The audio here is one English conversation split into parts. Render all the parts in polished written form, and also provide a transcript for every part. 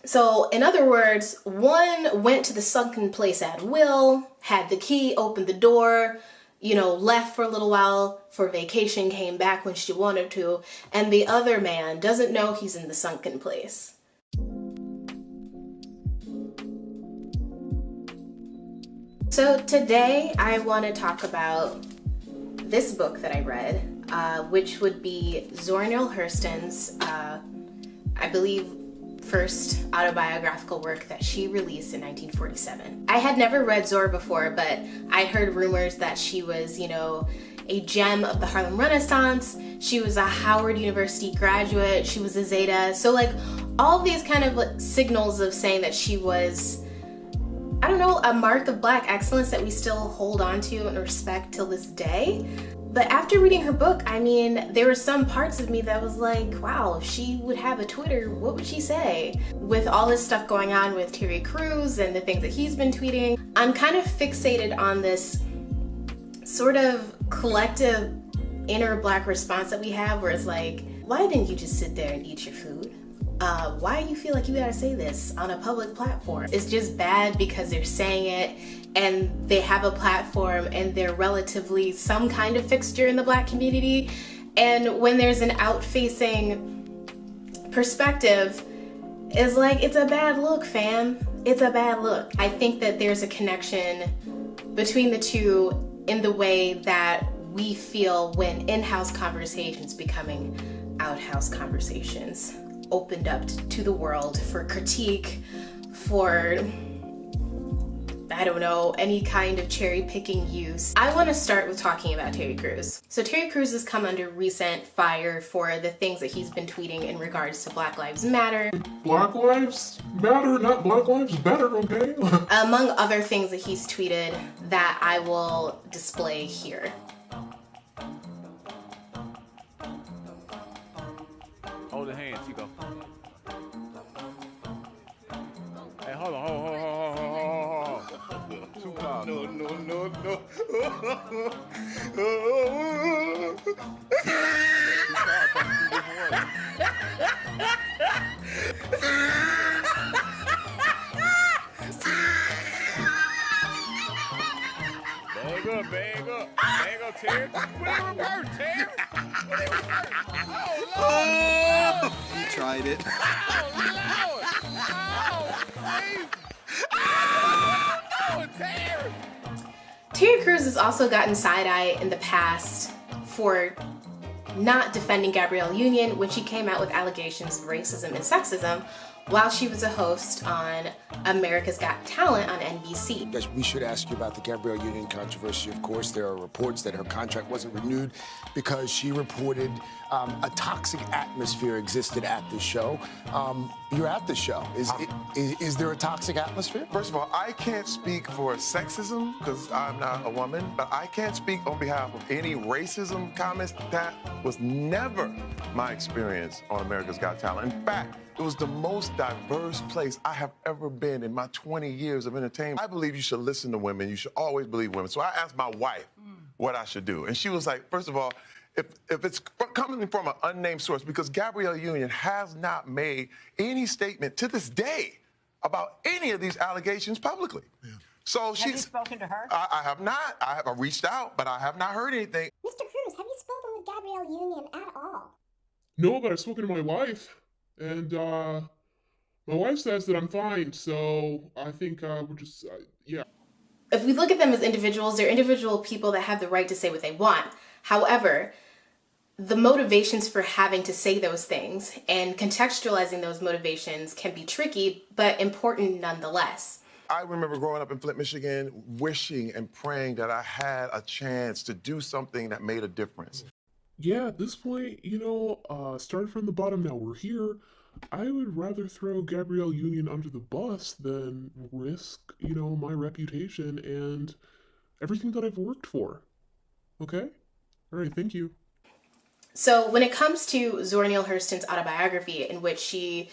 So in other words, one went to the sunken place at will, had the key, opened the door, left for a little while for vacation, came back when she wanted to, and the other man doesn't know he's in the sunken place. So today I want to talk about this book that I read, which would be Zora Neale Hurston's, I believe, first autobiographical work that she released in 1947. I had never read Zora before, but I heard rumors that she was, a gem of the Harlem Renaissance. She was a Howard University graduate. She was a Zeta. So like all these kind of signals of saying that she was, I don't know, a mark of Black excellence that we still hold on to and respect till this day. But after reading her book, I mean, there were some parts of me that was like, wow, if she would have a Twitter, what would she say? With all this stuff going on with Terry Crews and the things that he's been tweeting, I'm kind of fixated on this sort of collective inner Black response that we have where it's like, why didn't you just sit there and eat your food? Why do you feel like you gotta say this on a public platform? It's just bad because they're saying it and they have a platform and they're relatively some kind of fixture in the Black community. And when there's an out-facing perspective, it's like, it's a bad look, fam. It's a bad look. I think that there's a connection between the two in the way that we feel when in-house conversations becoming out-house conversations, opened up to the world for critique, for, I don't know, any kind of cherry-picking use. I want to start with talking about Terry Crews. So Terry Crews has come under recent fire for the things that he's been tweeting in regards to Black Lives Matter. Black Lives Matter, not Black Lives Better, okay? Among other things that he's tweeted that I will display here. Hold the hands, you go. Hey, hold on, hold. Too close. No. Bag up, Terry. What they reverse, Terry? What they reverse? Oh, Lord. He tried it. Oh, Lord. Oh, Terry. Terry Crews has also gotten side-eye in the past for not defending Gabrielle Union when she came out with allegations of racism and sexism while she was a host on America's Got Talent on NBC. Yes, we should ask you about the Gabrielle Union controversy. Of course, there are reports that her contract wasn't renewed because she reported a toxic atmosphere existed at the show. You're at the show. Is there a toxic atmosphere? First of all, I can't speak for sexism because I'm not a woman, but I can't speak on behalf of any racism comments. That was never my experience on America's Got Talent. In fact, it was the most diverse place I have ever been in my 20 years of entertainment. I believe you should listen to women. You should always believe women. So I asked my wife what I should do. And she was like, first of all, if it's coming from an unnamed source, because Gabrielle Union has not made any statement to this day about any of these allegations publicly. Yeah. So have you spoken to her? I have not. I have reached out, but I have not heard anything. Mr. Crews, have you spoken with Gabrielle Union at all? No, but I've spoken to my wife, and my wife says that I'm fine, so I think we're just, yeah. If we look at them as individuals, they're individual people that have the right to say what they want. However, the motivations for having to say those things and contextualizing those motivations can be tricky, but important nonetheless. I remember growing up in Flint, Michigan, wishing and praying that I had a chance to do something that made a difference. Yeah, at this point, started from the bottom, now we're here. I would rather throw Gabrielle Union under the bus than risk, my reputation and everything that I've worked for. Okay? All right, thank you. So when it comes to Zora Neale Hurston's autobiography, in which she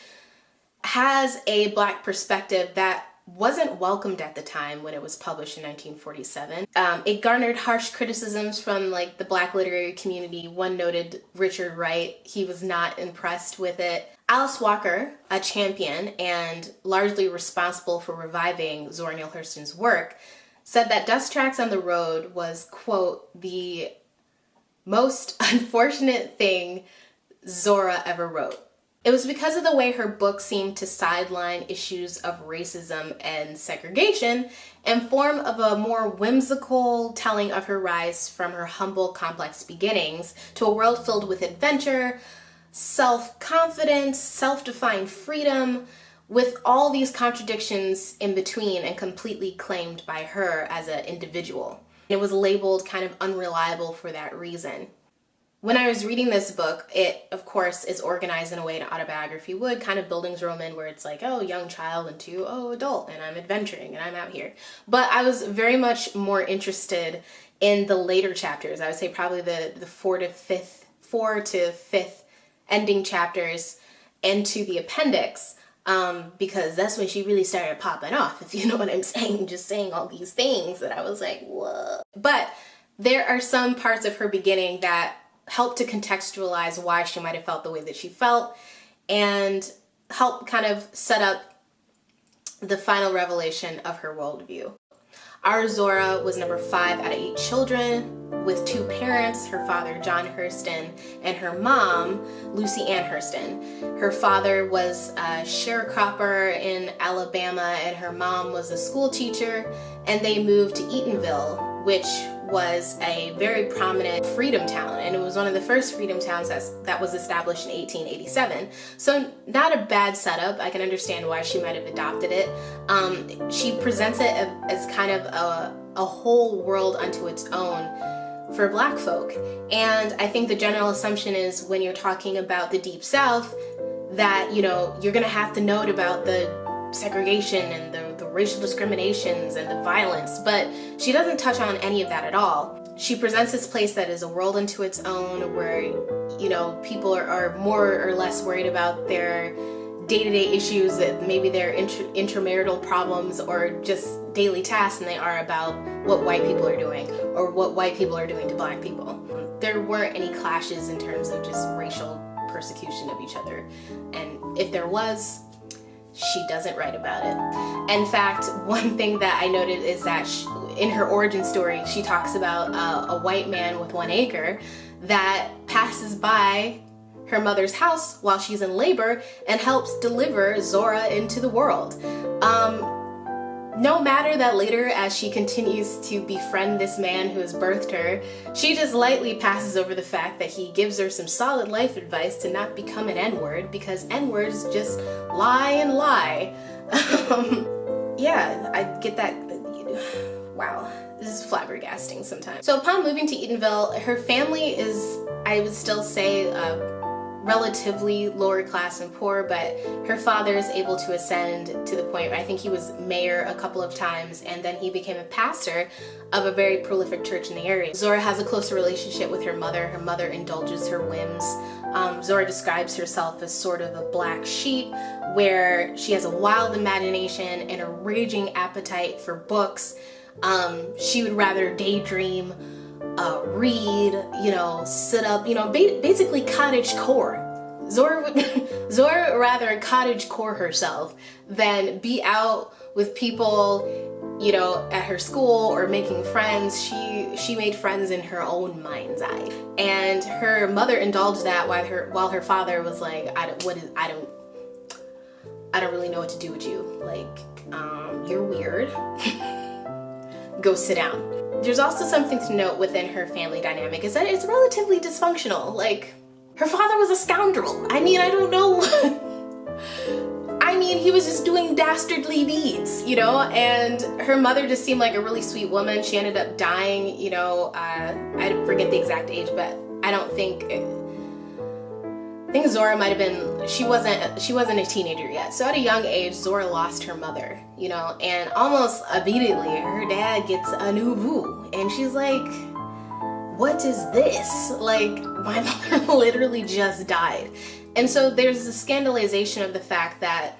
has a Black perspective that wasn't welcomed at the time when it was published in 1947. It garnered harsh criticisms from like the Black literary community. One noted Richard Wright, he was not impressed with it. Alice Walker, a champion and largely responsible for reviving Zora Neale Hurston's work, said that Dust Tracks on the Road was, quote, the most unfortunate thing Zora ever wrote. It was because of the way her book seemed to sideline issues of racism and segregation and form of a more whimsical telling of her rise from her humble, complex beginnings to a world filled with adventure, self-confidence, self-defined freedom, with all these contradictions in between and completely claimed by her as an individual. It was labeled kind of unreliable for that reason. When I was reading this book, it, of course, is organized in a way an autobiography would, kind of Bildungsroman, where it's like, oh, young child, into, oh, adult, and I'm adventuring, and I'm out here. But I was very much more interested in the later chapters. I would say probably the four to fifth ending chapters into the appendix, because that's when she really started popping off, if you know what I'm saying, just saying all these things that I was like, whoa. But there are some parts of her beginning that help to contextualize why she might have felt the way that she felt and help kind of set up the final revelation of her worldview. Our Zora was number 5 out of 8 children with 2 parents, her father John Hurston and her mom Lucy Ann Hurston. Her father was a sharecropper in Alabama and her mom was a school teacher, and they moved to Eatonville, which was a very prominent freedom town, and it was one of the first freedom towns that was established in 1887. So not a bad setup. I can understand why she might have adopted it. She presents it as kind of a whole world unto its own for Black folk. And I think the general assumption is when you're talking about the Deep South that, you know, you're gonna have to note about the segregation and the racial discriminations and the violence, but she doesn't touch on any of that at all. She presents this place that is a world unto its own where, you know, people are more or less worried about their day-to-day issues, that maybe their intramarital problems or just daily tasks, than they are about what white people are doing or what white people are doing to Black people. There weren't any clashes in terms of just racial persecution of each other, and if there was, she doesn't write about it. In fact, one thing that I noted is that in her origin story, she talks about a white man with 1 acre that passes by her mother's house while she's in labor and helps deliver Zora into the world. No matter that later, as she continues to befriend this man who has birthed her, she just lightly passes over the fact that he gives her some solid life advice to not become an N-word, because N-words just lie and lie. Yeah, I get that. Wow, this is flabbergasting sometimes. So upon moving to Eatonville, her family is, I would still say, relatively lower class and poor, but her father is able to ascend to the point where I think he was mayor a couple of times, and then he became a pastor of a very prolific church in the area. Zora has a closer relationship with her mother. Her mother indulges her whims. Zora describes herself as sort of a black sheep, where she has a wild imagination and a raging appetite for books. She would rather daydream, read, you know, sit up, you know, basically cottage core. Zora would rather cottage core herself than be out with people, you know, at her school or making friends. She made friends in her own mind's eye, and her mother indulged that while her father was like, I don't really know what to do with you. Like, you're weird. Go sit down. There's also something to note within her family dynamic is that it's relatively dysfunctional. Like, her father was a scoundrel. I mean, I don't know. I mean, he was just doing dastardly deeds, you know, and her mother just seemed like a really sweet woman. She ended up dying, you know, I forget the exact age, but I think Zora might have been, she wasn't a teenager yet. So at a young age, Zora lost her mother, you know, and almost immediately her dad gets a new boo. And she's like, what is this? Like, my mother literally just died. And so there's a scandalization of the fact that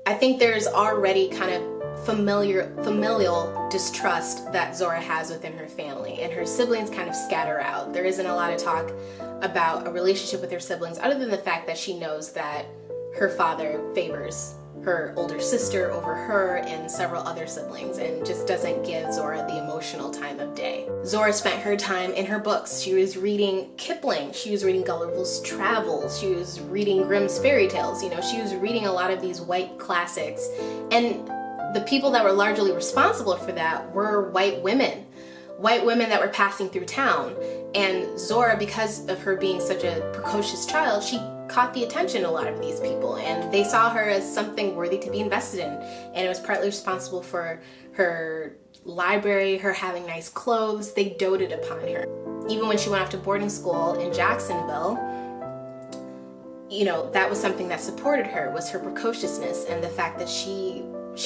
I think there's already kind of familial distrust that Zora has within her family, and her siblings kind of scatter out. There isn't a lot of talk about a relationship with her siblings other than the fact that she knows that her father favors her older sister over her and several other siblings, and just doesn't give Zora the emotional time of day. Zora spent her time in her books. She was reading Kipling, she was reading Gulliver's Travels, she was reading Grimm's fairy tales, you know, she was reading a lot of these white classics, and the people that were largely responsible for that were white women that were passing through town. And Zora, because of her being such a precocious child, she caught the attention of a lot of these people, and they saw her as something worthy to be invested in. And it was partly responsible for her library, her having nice clothes. They doted upon her. Even when she went off to boarding school in Jacksonville, you know, that was something that supported her, was her precociousness and the fact that she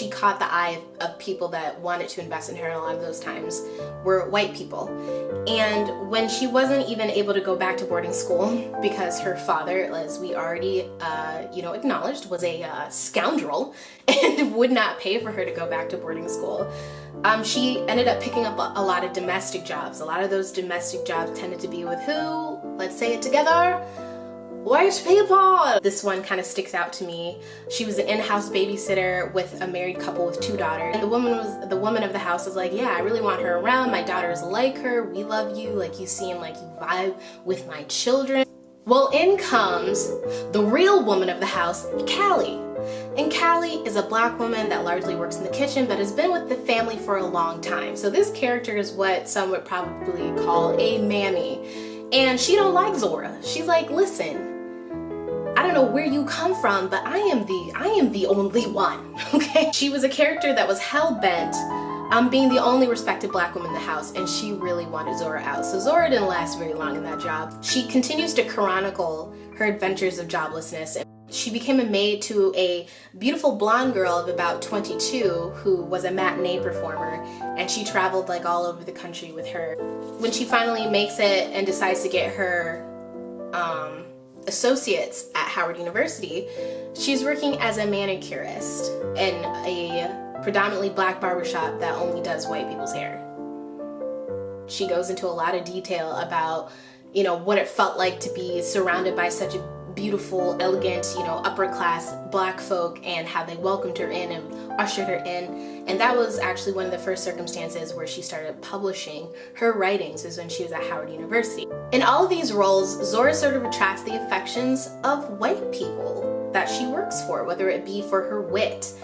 caught the eye of people that wanted to invest in her, and a lot of those times were white people. And when she wasn't even able to go back to boarding school because her father, as we already acknowledged, was a scoundrel and would not pay for her to go back to boarding school, she ended up picking up a lot of domestic jobs. A lot of those domestic jobs tended to be with who? Let's say it together. White people! This one kind of sticks out to me. She was an in-house babysitter with a married couple with 2 daughters. And the woman of the house was like, yeah, I really want her around. My daughters like her. We love you. Like, you seem like you vibe with my children. Well, in comes the real woman of the house, Callie. And Callie is a black woman that largely works in the kitchen, but has been with the family for a long time. So this character is what some would probably call a mammy. And she don't like Zora. She's like, listen, I don't know where you come from, but I am the only one, okay? She was a character that was hell-bent on being the only respected black woman in the house, and she really wanted Zora out. So Zora didn't last very long in that job. She continues to chronicle her adventures of joblessness. She became a maid to a beautiful blonde girl of about 22 who was a matinee performer, and she traveled like all over the country with her. When she finally makes it and decides to get her associates at Howard University, she's working as a manicurist in a predominantly black barbershop that only does white people's hair. She goes into a lot of detail about, you know, what it felt like to be surrounded by such a beautiful, elegant, you know, upper class black folk, and how they welcomed her in and ushered her in. And that was actually one of the first circumstances where she started publishing her writings, was when she was at Howard University. In all of these roles, Zora sort of attracts the affections of white people that she works for, whether it be for her wit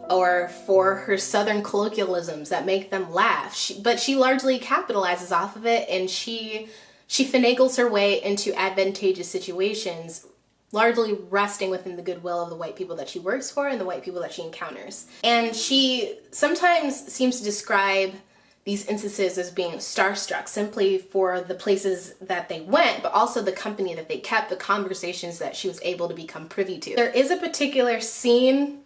or for her southern colloquialisms that make them laugh. But she largely capitalizes off of it, and she finagles her way into advantageous situations, largely resting within the goodwill of the white people that she works for and the white people that she encounters. And she sometimes seems to describe these instances as being starstruck simply for the places that they went, but also the company that they kept, the conversations that she was able to become privy to. There is a particular scene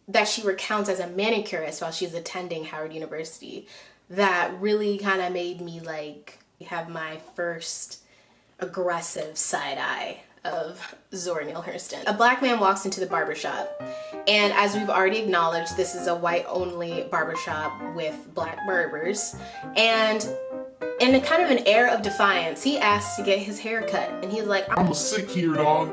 that she recounts as a manicurist while she's attending Howard University that really kind of made me like have my first aggressive side eye of Zora Neale Hurston. A black man walks into the barbershop, and as we've already acknowledged, this is a white-only barbershop with black barbers, and in a kind of an air of defiance, he asks to get his hair cut, and he's like, I'm a sick here, dog,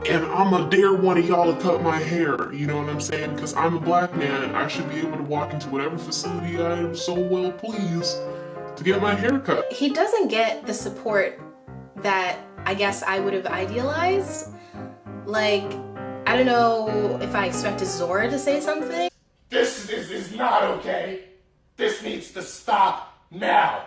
and I'ma dare one of y'all to cut my hair, you know what I'm saying? Because I'm a black man, I should be able to walk into whatever facility I am so well pleased to get my hair cut. He doesn't get the support that I guess I would have idealized. Like, I don't know if I expected Zora to say something. This is not okay. This needs to stop now.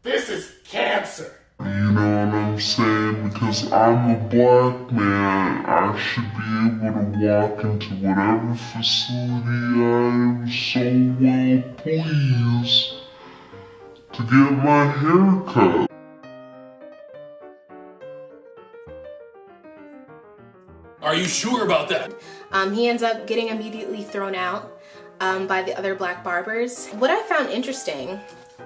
This is cancer. You know what I'm saying? Because I'm a black man, I should be able to walk into whatever facility I am so well pleased to get my hair cut. Are you sure about that? He ends up getting immediately thrown out by the other black barbers. What I found interesting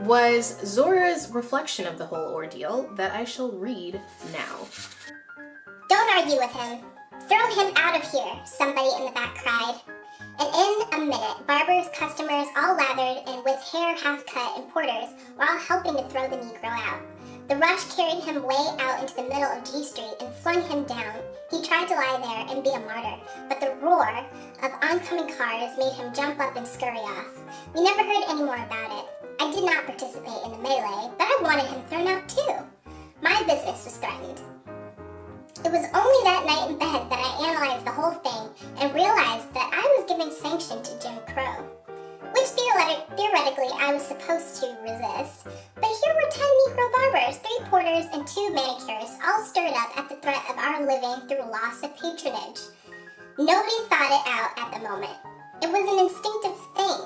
was Zora's reflection of the whole ordeal that I shall read now. Don't argue with him. "Throw him out of here," somebody in the back cried. And in a minute, barbers, customers, all lathered and with hair half cut, and porters were all helping to throw the Negro out. The rush carried him way out into the middle of G Street and flung him down. He tried to lie there and be a martyr, but the roar of oncoming cars made him jump up and scurry off. We never heard any more about it. I did not participate in the melee, but I wanted him thrown out too. My business was threatened. It was only that night in bed that I analyzed the whole thing and realized that I was giving sanction to Jim Crow, which theoretically I was supposed to resist. But here were 10 Negro barbers, 3 porters, and 2 manicurists, all stirred up at the threat of our living through loss of patronage. Nobody thought it out at the moment. It was an instinctive thing.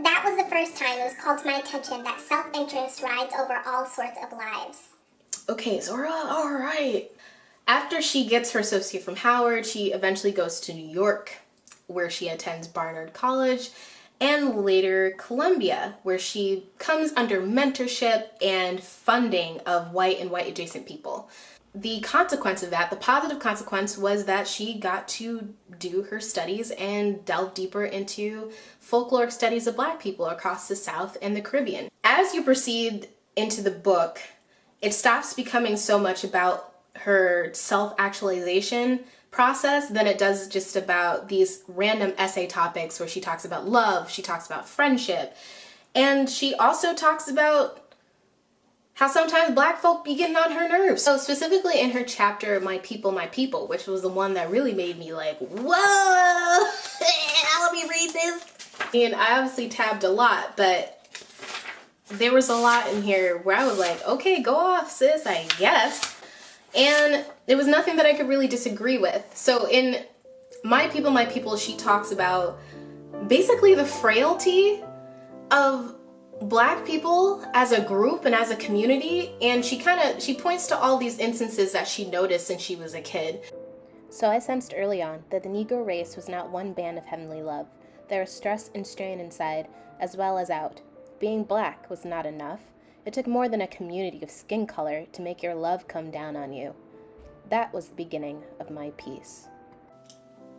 That was the first time it was called to my attention that self-interest rides over all sorts of lives. Okay, Zora, all right. After she gets her associate from Howard, she eventually goes to New York, where she attends Barnard College, and later Columbia, where she comes under mentorship and funding of white and white adjacent people. The consequence of that, the positive consequence, was that she got to do her studies and delve deeper into folkloric studies of Black people across the South and the Caribbean. As you proceed into the book, it stops becoming so much about her self-actualization process than it does just about these random essay topics where she talks about love, she talks about friendship, and she also talks about how sometimes Black folk be getting on her nerves. So specifically in her chapter, My People, which was the one that really made me like, whoa, let me read this. And I obviously tabbed a lot, but there was a lot in here where I was like, okay, go off, sis, I guess. And there was nothing that I could really disagree with. So in My People, she talks about basically the frailty of Black people as a group and as a community. And she points to all these instances that she noticed since she was a kid. So I sensed early on that the Negro race was not one band of heavenly love. There was stress and strain inside, as well as out. Being Black was not enough. It took more than a community of skin color to make your love come down on you. That was the beginning of my piece.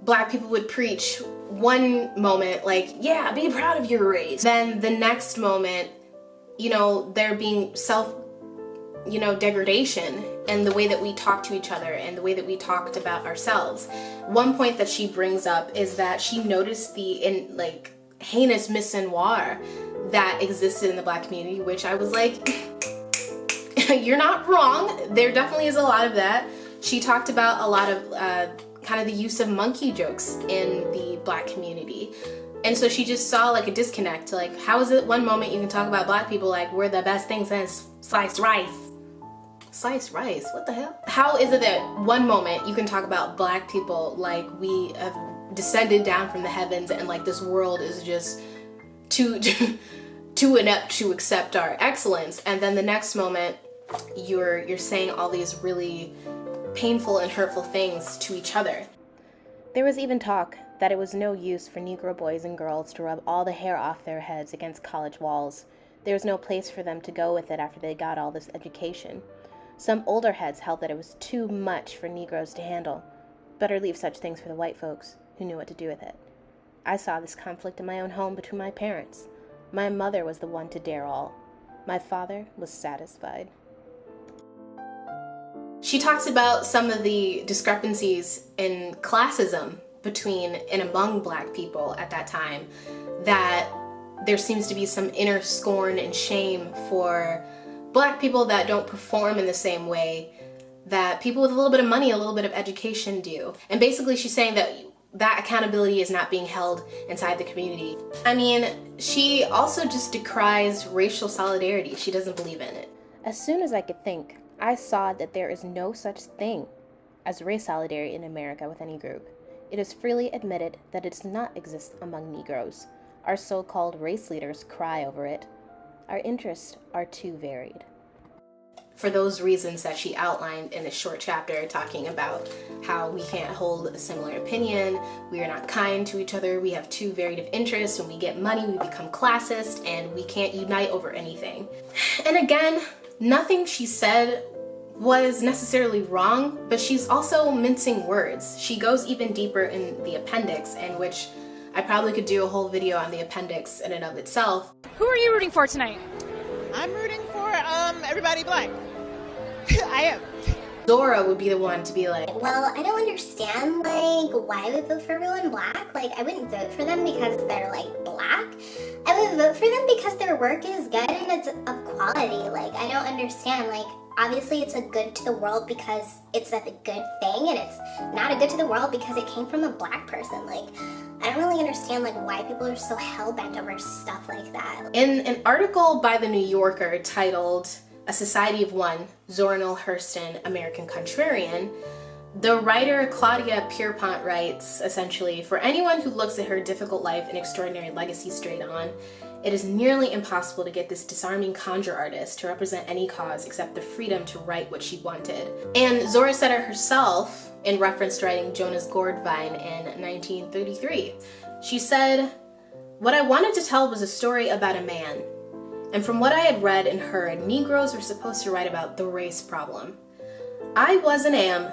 Black people would preach one moment like, yeah, be proud of your race. Then the next moment, there being degradation and the way that we talk to each other and the way that we talked about ourselves. One point that she brings up is that she noticed the heinous misogyny that existed in the Black community, which I was like, you're not wrong. There definitely is a lot of that. She talked about a lot of kind of the use of monkey jokes in the Black community. And so she just saw like a disconnect. Like, how is it one moment you can talk about Black people like we're the best thing since sliced rice? Sliced rice? What the hell? How is it that one moment you can talk about Black people like we have descended down from the heavens and like this world is just too inept to accept our excellence, and then the next moment you're saying all these really painful and hurtful things to each other. There was even talk that it was no use for Negro boys and girls to rub all the hair off their heads against college walls. There was no place for them to go with it after they got all this education. Some older heads held that it was too much for Negroes to handle. Better leave such things for the white folks who knew what to do with it. I saw this conflict in my own home between my parents. My mother was the one to dare all. My father was satisfied. She talks about some of the discrepancies in classism between and among Black people at that time, that there seems to be some inner scorn and shame for Black people that don't perform in the same way that people with a little bit of money, a little bit of education do. And basically she's saying that accountability is not being held inside the community. I mean, she also just decries racial solidarity. She doesn't believe in it. As soon as I could think, I saw that there is no such thing as race solidarity in America with any group. It is freely admitted that it does not exist among Negroes. Our so-called race leaders cry over it. Our interests are too varied. For those reasons that she outlined in a short chapter, talking about how we can't hold a similar opinion, we are not kind to each other, we have too varied of interests, when we get money we become classist, and we can't unite over anything. And again, nothing she said was necessarily wrong, but she's also mincing words. She goes even deeper in the appendix, in which I probably could do a whole video on the appendix in and of itself. Who are you rooting for tonight? I'm rooting for everybody black. I am. Zora would be the one to be like, well, I don't understand, like, why I would vote for everyone black. Like, I wouldn't vote for them because they're, like, black. I would vote for them because their work is good and it's of quality. Like, I don't understand, like, obviously it's a good to the world because it's a good thing, and it's not a good to the world because it came from a black person. Like, I don't really understand, like, why people are so hell-bent over stuff like that. In an article by The New Yorker titled A Society of One, Zora Neale Hurston, American Contrarian, the writer Claudia Pierpont writes, essentially, for anyone who looks at her difficult life and extraordinary legacy straight on, it is nearly impossible to get this disarming conjure artist to represent any cause except the freedom to write what she wanted. And Zora said it herself in reference to writing Jonas Gordvine in 1933. She said, "What I wanted to tell was a story about a man. And from what I had read and heard, Negroes were supposed to write about the race problem. I was and am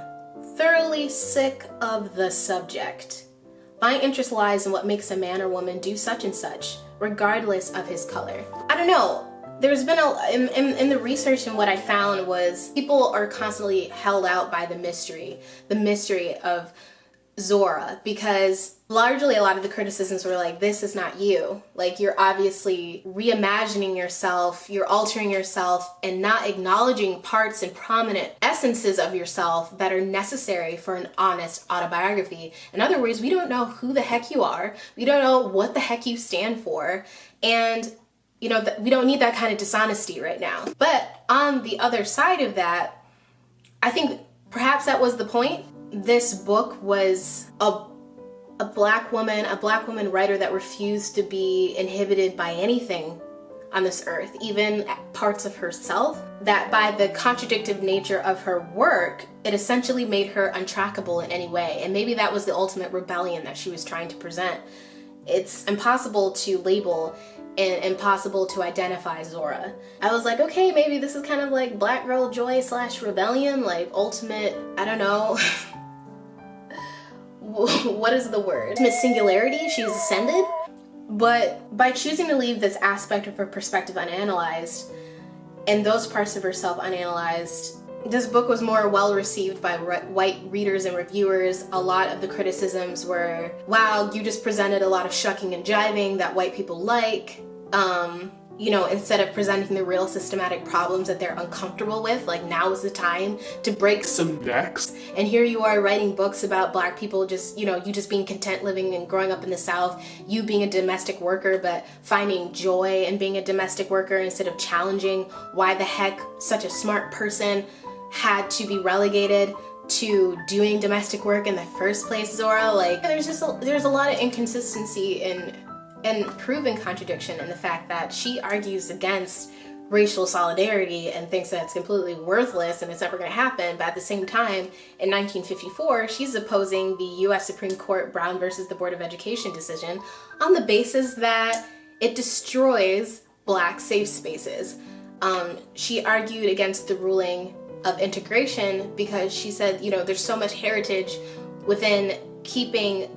thoroughly sick of the subject. My interest lies in what makes a man or woman do such and such, regardless of his color." I don't know. There's been in the research, and what I found was people are constantly held out by the mystery of Zora, because largely a lot of the criticisms were like, this is not you. Like, you're obviously reimagining yourself, you're altering yourself, and not acknowledging parts and prominent essences of yourself that are necessary for an honest autobiography. In other words, we don't know who the heck you are, we don't know what the heck you stand for, and you know, we don't need that kind of dishonesty right now. But on the other side of that, I think perhaps that was the point. This book was a black woman writer that refused to be inhibited by anything on this earth, even parts of herself, that by the contradictive nature of her work, it essentially made her untrackable in any way. And maybe that was the ultimate rebellion that she was trying to present. It's impossible to label and impossible to identify Zora. I was like, okay, maybe this is kind of like black girl joy / rebellion, like ultimate, I don't know, what is the word? Ultimate singularity, she's ascended. But by choosing to leave this aspect of her perspective unanalyzed, and those parts of herself unanalyzed, this book was more well received by white readers and reviewers. A lot of the criticisms were, wow, you just presented a lot of shucking and jiving that white people like. You know, instead of presenting the real systematic problems that they're uncomfortable with, like, now is the time to break some necks. And here you are writing books about black people just, you know, you just being content living and growing up in the South, you being a domestic worker, but finding joy in being a domestic worker instead of challenging why the heck such a smart person had to be relegated to doing domestic work in the first place, Zora. Like, there's a lot of inconsistency and proven contradiction in the fact that she argues against racial solidarity and thinks that it's completely worthless and it's never going to happen, but at the same time, in 1954, she's opposing the U.S. Supreme Court Brown versus the Board of Education decision on the basis that it destroys black safe spaces. She argued against the ruling of integration because she said, you know, there's so much heritage within keeping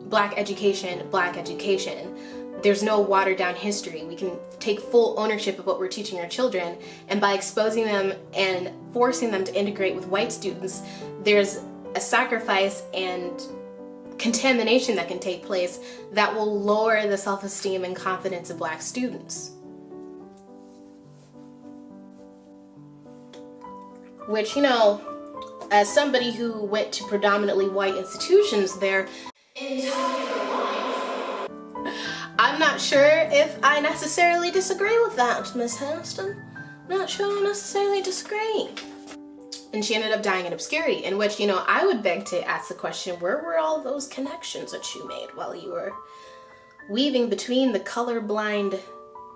black education. There's no watered down history. We can take full ownership of what we're teaching our children, and by exposing them and forcing them to integrate with white students, there's a sacrifice and contamination that can take place that will lower the self-esteem and confidence of black students. Which, you know, as somebody who went to predominantly white institutions there, I'm not sure if I necessarily disagree with that, Miss Hurston. Not sure I necessarily disagree. And she ended up dying in obscurity, in which, you know, I would beg to ask the question, where were all those connections that you made while you were weaving between the colorblind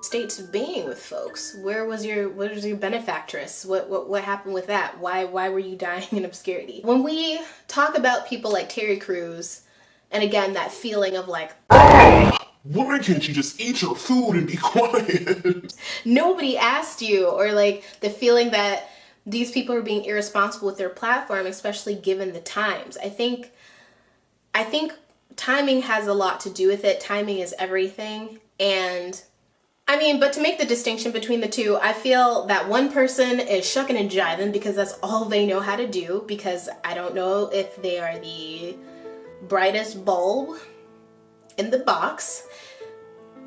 states of being with folks? Where was your benefactress? What happened with that? Why were you dying in obscurity? When we talk about people like Terry Crews, and again, that feeling of like, why can't you just eat your food and be quiet? Nobody asked you, or like the feeling that these people are being irresponsible with their platform, especially given the times. I think timing has a lot to do with it. Timing is everything. And I mean, but to make the distinction between the two, I feel that one person is shucking and jiving because that's all they know how to do, because I don't know if they are the brightest bulb in the box,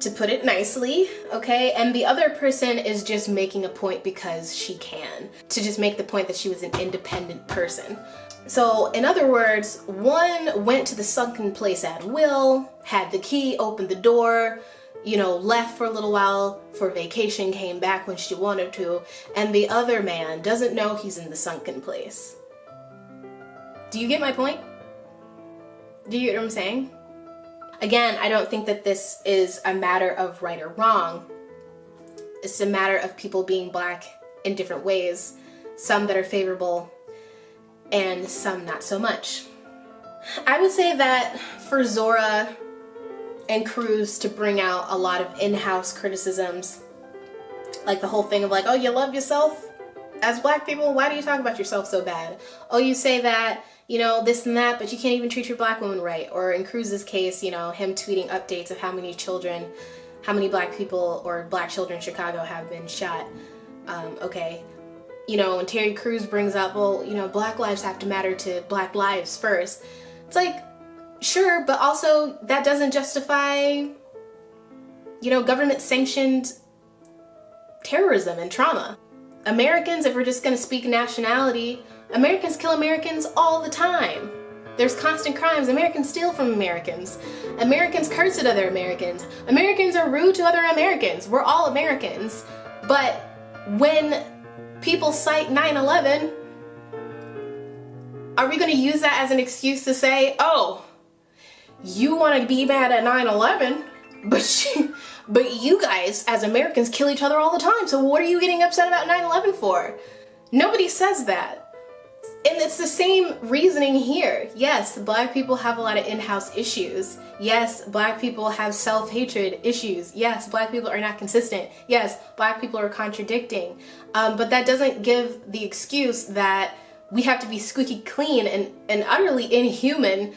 to put it nicely, okay? And the other person is just making a point because she can, to just make the point that she was an independent person. So in other words, one went to the sunken place at will, had the key, opened the door, you know, left for a little while for vacation, came back when she wanted to, and the other man doesn't know he's in the sunken place. Do you get my point? Do you get what I'm saying? Again, I don't think that this is a matter of right or wrong. It's a matter of people being black in different ways, some that are favorable and some not so much. I would say that for Zora and Cruz to bring out a lot of in-house criticisms, like the whole thing of like, oh, you love yourself as black people? Why do you talk about yourself so bad? Oh, you say that, you know, this and that, but you can't even treat your black woman right. Or in Cruz's case, you know, him tweeting updates of how many black people or black children in Chicago have been shot. Okay. You know, when Terry Crews brings up, well, you know, black lives have to matter to black lives first. It's like, sure, but also that doesn't justify, you know, government-sanctioned terrorism and trauma. Americans, if we're just gonna speak nationality, Americans kill Americans all the time. There's constant crimes. Americans steal from Americans. Americans curse at other Americans. Americans are rude to other Americans. We're all Americans. But when people cite 9/11, are we gonna use that as an excuse to say, oh, you wanna be mad at 9/11, but you guys as Americans kill each other all the time, so what are you getting upset about 9/11 for? Nobody says that. And it's the same reasoning here. Yes, black people have a lot of in-house issues. Yes, black people have self-hatred issues. Yes, black people are not consistent. Yes, black people are contradicting. But that doesn't give the excuse that we have to be squeaky clean and utterly inhuman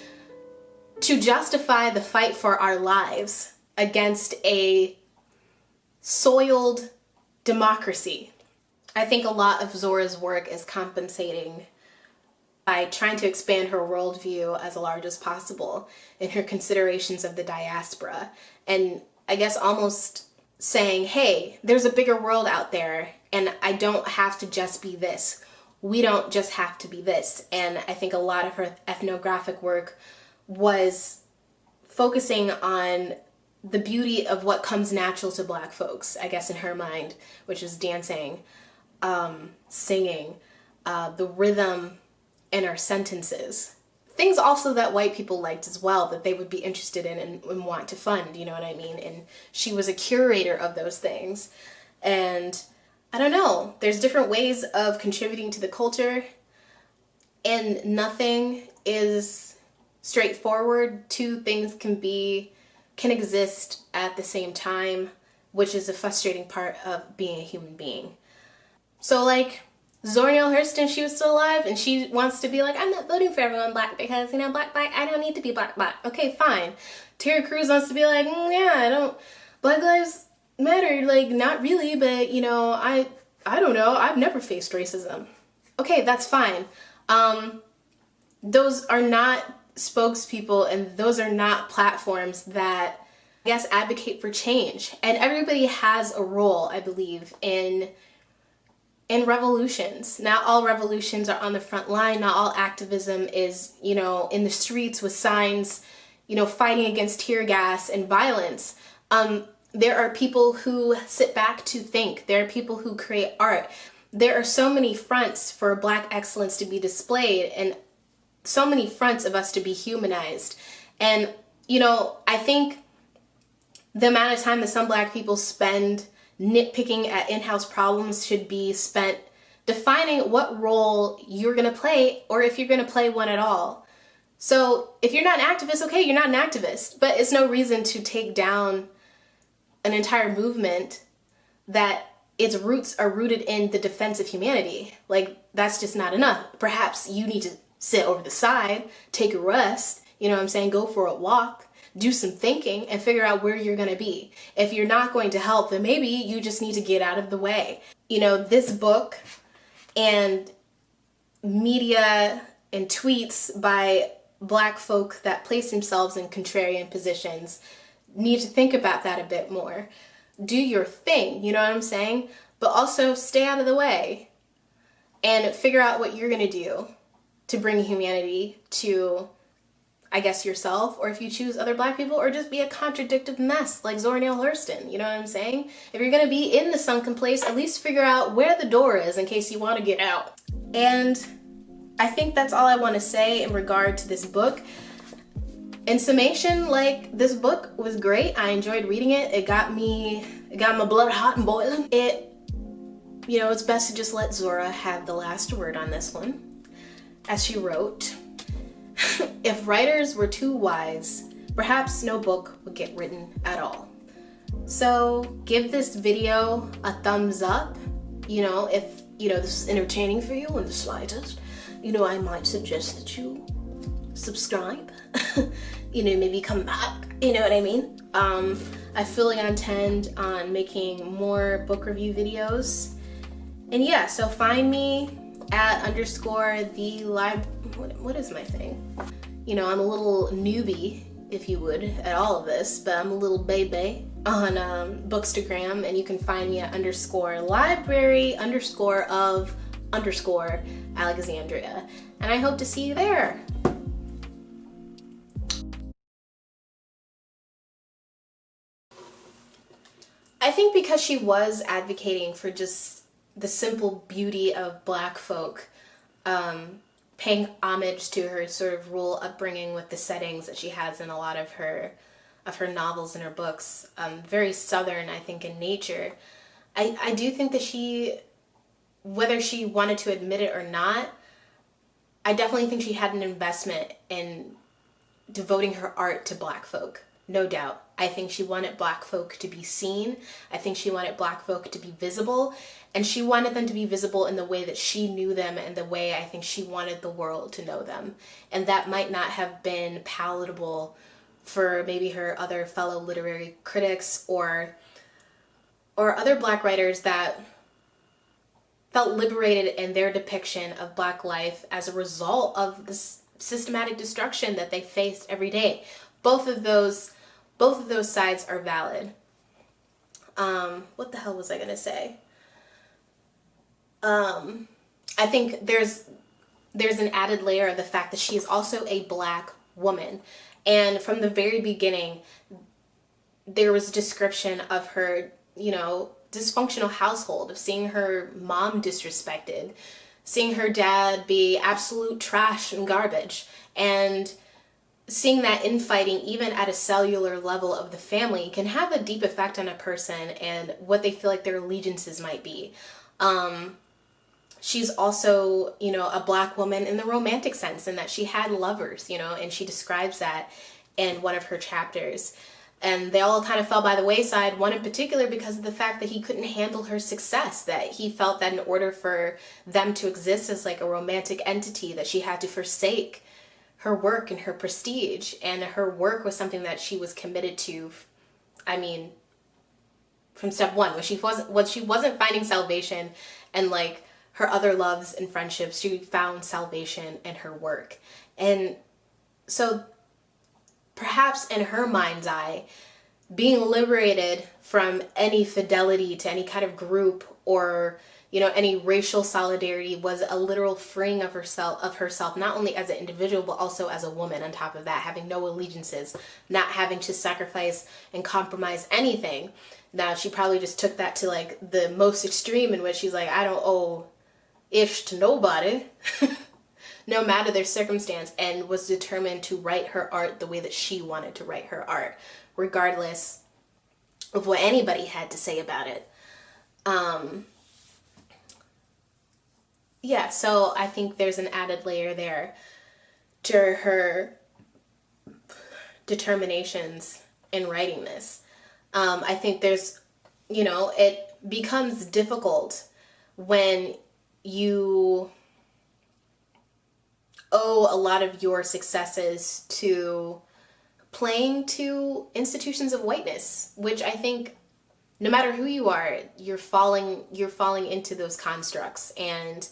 to justify the fight for our lives against a soiled democracy. I think a lot of Zora's work is compensating by trying to expand her worldview as large as possible in her considerations of the diaspora. And I guess almost saying, hey, there's a bigger world out there and I don't have to just be this. We don't just have to be this. And I think a lot of her ethnographic work was focusing on the beauty of what comes natural to black folks, I guess in her mind, which is dancing, singing, the rhythm in our sentences. Things also that white people liked as well, that they would be interested in and want to fund, you know what I mean? And she was a curator of those things. And I don't know, there's different ways of contributing to the culture and nothing is straightforward. Two things can exist at the same time, which is a frustrating part of being a human being. So like, Zora Neale Hurston, she was still alive and she wants to be like, I'm not voting for everyone black because, you know, black, I don't need to be black. Okay, fine. Terry Crews wants to be like, Black Lives Matter, like, not really, but, you know, I don't know, I've never faced racism. Okay, that's fine. Those are not spokespeople and those are not platforms that, I guess, advocate for change. And everybody has a role, I believe, in revolutions. Not all revolutions are on the front line. Not all activism is, you know, in the streets with signs, you know, fighting against tear gas and violence. There are people who sit back to think. There are people who create art. There are so many fronts for Black excellence to be displayed and so many fronts of us to be humanized. And, you know, I think the amount of time that some Black people spend nitpicking at in-house problems should be spent defining what role you're going to play, or if you're going to play one at all. So if you're not an activist, okay, you're not an activist, but it's no reason to take down an entire movement that its roots are rooted in the defense of humanity. Like, that's just not enough. Perhaps you need to sit over the side, take a rest, you know what I'm saying, go for a walk, do some thinking, and figure out where you're gonna be. If you're not going to help, then maybe you just need to get out of the way. You know, this book and media and tweets by Black folk that place themselves in contrarian positions need to think about that a bit more. Do your thing, you know what I'm saying? But also stay out of the way and figure out what you're gonna do to bring humanity to, I guess, yourself, or if you choose other Black people, or just be a contradictive mess like Zora Neale Hurston, you know what I'm saying? If you're gonna be in the sunken place, at least figure out where the door is in case you wanna get out. And I think that's all I wanna say in regard to this book. In summation, like, this book was great. I enjoyed reading it. It got my blood hot and boiling. You know, it's best to just let Zora have the last word on this one. As she wrote, if writers were too wise, perhaps no book would get written at all. So give this video a thumbs up. You know, if, you know, this is entertaining for you in the slightest, you know, I might suggest that you subscribe. You know, maybe come back, you know what I mean? I fully intend on making more book review videos. And yeah, so find me at what is my thing? You know, I'm a little newbie, if you would, at all of this, but I'm a little baby on Bookstagram, and you can find me at _library_of_Alexandria. And I hope to see you there. I think because she was advocating for just the simple beauty of Black folk, paying homage to her sort of rural upbringing with the settings that she has in a lot of her novels and her books, very Southern, I think, in nature. I do think that she, whether she wanted to admit it or not, I definitely think she had an investment in devoting her art to Black folk, no doubt. I think she wanted Black folk to be seen. I think she wanted Black folk to be visible, and she wanted them to be visible in the way that she knew them and the way I think she wanted the world to know them. And that might not have been palatable for maybe her other fellow literary critics or other Black writers that felt liberated in their depiction of Black life as a result of this systematic destruction that they faced every day. Both of those sides are valid. What the hell was I gonna say? I think there's an added layer of the fact that she is also a Black woman. And from the very beginning, there was a description of her, you know, dysfunctional household, of seeing her mom disrespected, seeing her dad be absolute trash and garbage, and seeing that infighting, even at a cellular level of the family, can have a deep effect on a person and what they feel like their allegiances might be. She's also, you know, a Black woman in the romantic sense, in that she had lovers, you know, and she describes that in one of her chapters. And they all kind of fell by the wayside, one in particular because of the fact that he couldn't handle her success, that he felt that in order for them to exist as like a romantic entity, that she had to forsake her work and her prestige. And her work was something that she was committed to, I mean, from step one, when she wasn't finding salvation and like her other loves and friendships, she found salvation in her work. And so perhaps in her mind's eye, being liberated from any fidelity to any kind of group or, you know, any racial solidarity was a literal freeing of herself, not only as an individual, but also as a woman on top of that, having no allegiances, not having to sacrifice and compromise anything. Now, she probably just took that to like the most extreme, in which she's like, I don't owe ish to nobody, no matter their circumstance, and was determined to write her art the way that she wanted to write her art, regardless of what anybody had to say about it. Yeah, so I think there's an added layer there to her determinations in writing this. I think there's, you know, it becomes difficult when you owe a lot of your successes to playing to institutions of whiteness, which I think no matter who you are, you're falling into those constructs. And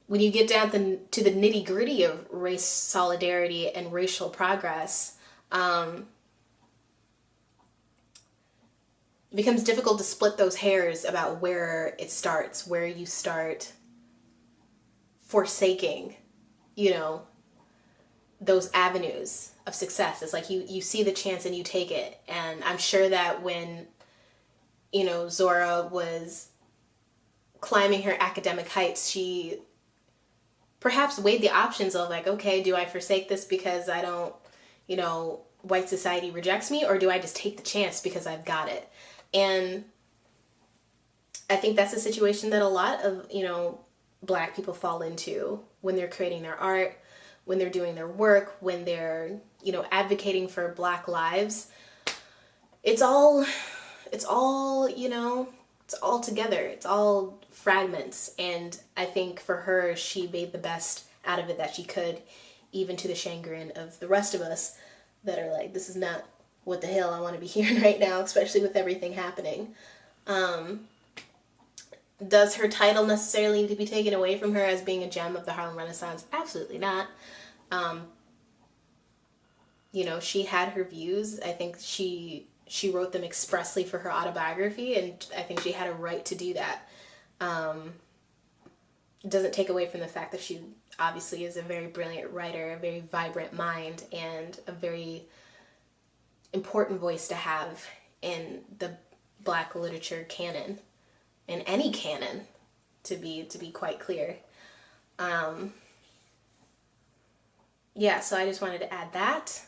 when you get down to the nitty gritty of race solidarity and racial progress, it becomes difficult to split those hairs about where it starts, where you start forsaking, those avenues of success. It's like you see the chance and you take it. And I'm sure that when, Zora was climbing her academic heights, she perhaps weighed the options of like, okay, do I forsake this because I don't, white society rejects me, or do I just take the chance because I've got it? And I think that's a situation that a lot of, Black people fall into when they're creating their art, when they're doing their work, when they're, advocating for Black lives. It's all together. It's all fragments. And I think for her, she made the best out of it that she could, even to the chagrin of the rest of us that are like, this is not what the hell I want to be hearing right now, especially with everything happening. Does her title necessarily need to be taken away from her as being a gem of the Harlem Renaissance? Absolutely not. She had her views. I think she wrote them expressly for her autobiography, and I think she had a right to do that. It doesn't take away from the fact that she obviously is a very brilliant writer, a very vibrant mind, and a very important voice to have in the Black literature canon, in any canon, to be quite clear. So I just wanted to add that.